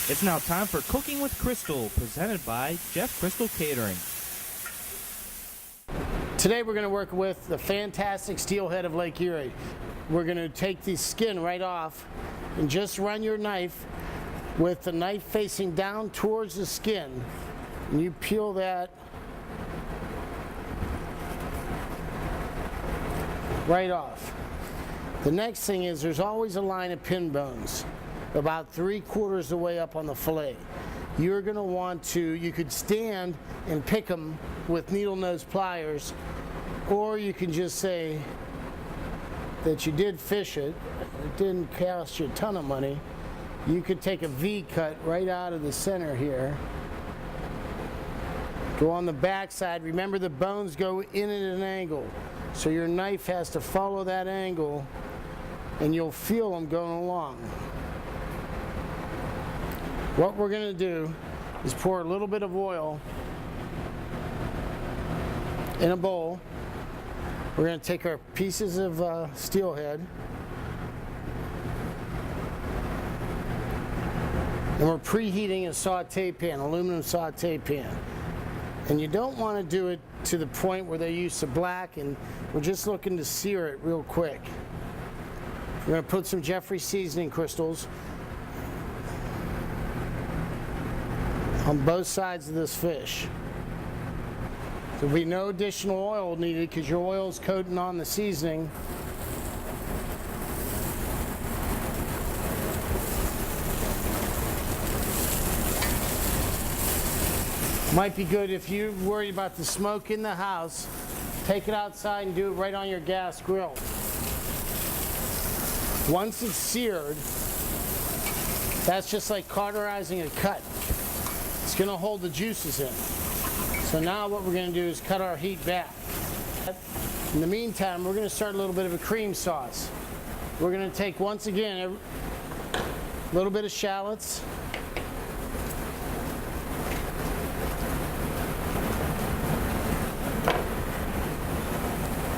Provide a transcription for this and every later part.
It's now time for Cooking with Crystal, presented by Jeff Crystal Catering. Today we're going to work with the fantastic steelhead of Lake Erie. We're going to take the skin right off and just run your knife with the knife facing down towards the skin. And you peel that right off. The next thing is there's always a line of pin bones about 3/4 of the way up on the fillet. You're going to want to, you could stand and pick them with needle nose pliers, or you can just say that you did fish it, it didn't cost you a ton of money. You could take a V cut right out of the center here. Go on the back side. Remember, the bones go in at an angle, so your knife has to follow that angle and you'll feel them going along. What we're going to do is pour a little bit of oil in a bowl. We're going to take our pieces of steelhead and we're preheating a saute pan, aluminum saute pan. And you don't want to do it to the point where they use the black, and we're just looking to sear it real quick. We're going to put some Jeffrey seasoning crystals on both sides of this fish. There'll be no additional oil needed because your oil is coating on the seasoning. Might be good if you're worried about the smoke in the house, take it outside and do it right on your gas grill. Once it's seared, that's just like cauterizing a cut. It's going to hold the juices in. So now what we're going to do is cut our heat back. In the meantime, we're going to start a little bit of a cream sauce. We're going to take, once again, a little bit of shallots.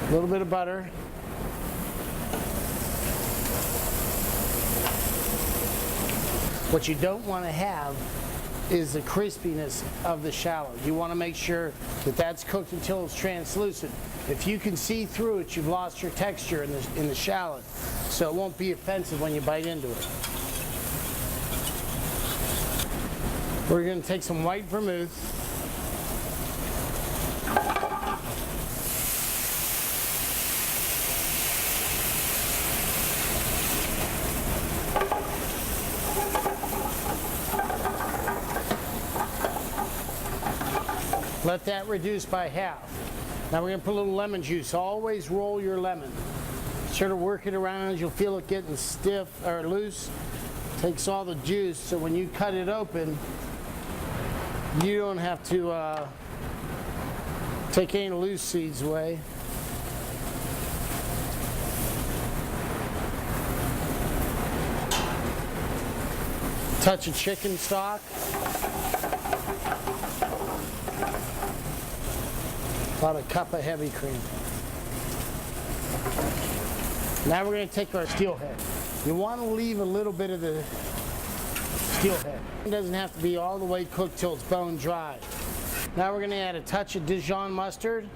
A little bit of butter. What you don't want to have is the crispiness of the shallot. You want to make sure that that's cooked until it's translucent. If you can see through it, you've lost your texture in the shallot, so it won't be offensive when you bite into it. We're going to take some white vermouth. Let that reduce by half. Now we're going to put a little lemon juice. Always roll your lemon. Sort of work it around. You'll feel it getting stiff or loose. Takes all the juice, so when you cut it open, you don't have to take any loose seeds away. Touch of chicken stock. About a cup of heavy cream. Now we're going to take our steelhead. You want to leave a little bit of the steelhead. It doesn't have to be all the way cooked till it's bone dry. Now we're going to add a touch of Dijon mustard.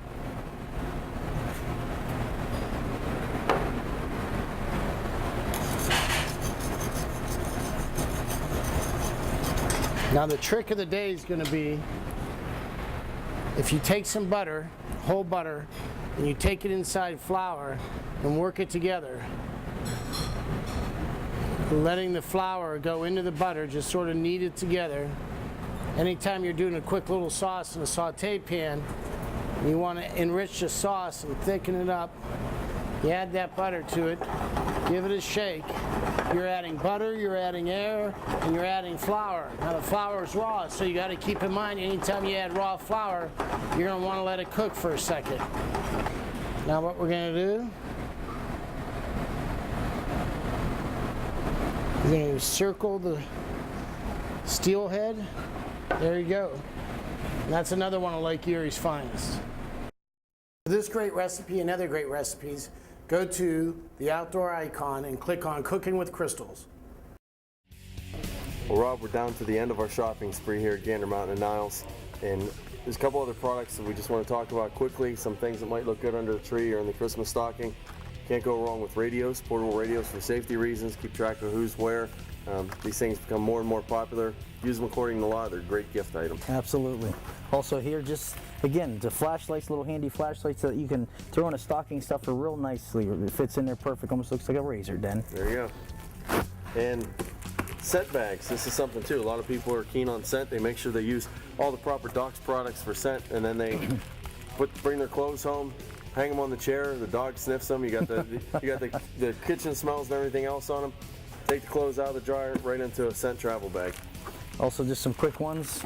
Now the trick of the day is going to be, if you take some butter, whole butter, and you take it inside flour and work it together, letting the flour go into the butter, just sort of knead it together. Anytime you're doing a quick little sauce in a saute pan, you want to enrich the sauce and thicken it up. You add that butter to it, give it a shake. You're adding butter, you're adding air, and you're adding flour. Now the flour is raw, so you got to keep in mind anytime you add raw flour, you're going to want to let it cook for a second. Now what we're going to do, we're going to circle the steelhead. There you go. And that's another one of Lake Erie's finest. For this great recipe and other great recipes, go to the outdoor icon and click on Cooking with Crystals. Well, Rob, we're down to the end of our shopping spree here at Gander Mountain and Niles, and there's a couple other products that we just want to talk about quickly, some things that might look good under the tree or in the Christmas stocking. Can't go wrong with radios, portable radios for safety reasons, keep track of who's where. These things become more and more popular. Use them according to law, they're a great gift item. Absolutely. Also here, just again, the flashlights, little handy flashlights that you can throw in a stocking stuffer real nicely. It fits in there perfect, almost looks like a razor den. There you go. And scent bags, this is something too. A lot of people are keen on scent. They make sure they use all the proper Doc's products for scent, and then they bring their clothes home, hang them on the chair, the dog sniffs them, you got the kitchen smells and everything else on them. Take the clothes out of the dryer, right into a scent travel bag. Also just some quick ones.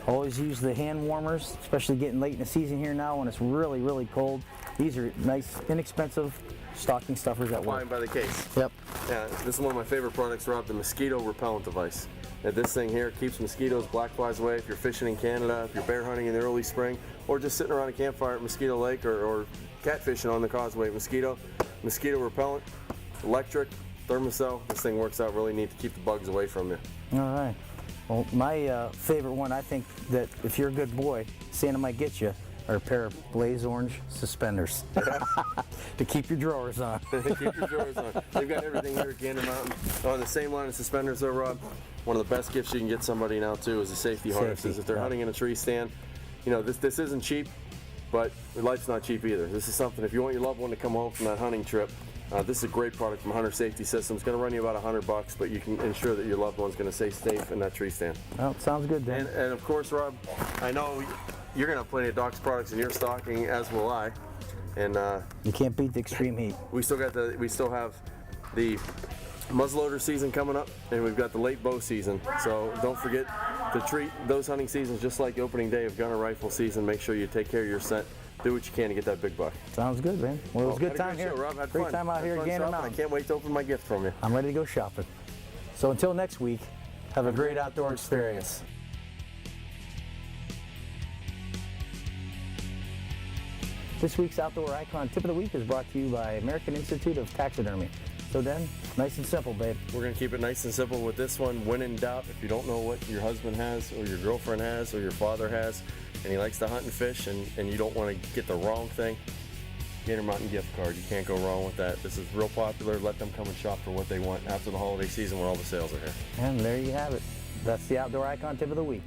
Always use the hand warmers, especially getting late in the season here now when it's really, really cold. These are nice, inexpensive stocking stuffers that work. Flying by the case. Yep. Yeah, this is one of my favorite products, Rob, the mosquito repellent device. And this thing here keeps mosquitoes, black flies away if you're fishing in Canada, if you're bear hunting in the early spring, or just sitting around a campfire at Mosquito Lake or catfishing on the causeway. Mosquito repellent, electric, thermocell. This thing works out really neat to keep the bugs away from you. All right. Well, my favorite one, I think that if you're a good boy, Santa might get you, are a pair of blaze orange suspenders to keep your drawers on. Keep your drawers on. They've got everything here at Gander Mountain. On the same line of suspenders though, Rob, one of the best gifts you can get somebody now too is the safety harnesses. If they're hunting in a tree stand, you know, this isn't cheap, but life's not cheap either. This is something, if you want your loved one to come home from that hunting trip, this is a great product from Hunter Safety Systems. It's going to run you about $100, but you can ensure that your loved one's going to stay safe in that tree stand. Well, sounds good, Dan. And of course, Rob, I know you're going to have plenty of Doc's products in your stocking, as will I. And you can't beat the extreme heat. we still have the muzzleloader season coming up, and we've got the late bow season. So don't forget to treat those hunting seasons just like opening day of gun and rifle season. Make sure you take care of your scent. Do what you can to get that big buck. Sounds good, man. Well, it was a good time here. here. Rob, had Great fun. time out here at Gander Mountain. I can't wait to open my gift from you. I'm ready to go shopping. So until next week, have a great outdoor experience. This week's Outdoor Icon Tip of the Week is brought to you by American Institute of Taxidermy. So then, nice and simple, babe. We're going to keep it nice and simple with this one. When in doubt, if you don't know what your husband has or your girlfriend has or your father has, and he likes to hunt and fish, and you don't want to get the wrong thing, Gander Mountain gift card. You can't go wrong with that. This is real popular. Let them come and shop for what they want after the holiday season when all the sales are here. And there you have it. That's the Outdoor Icon Tip of the Week.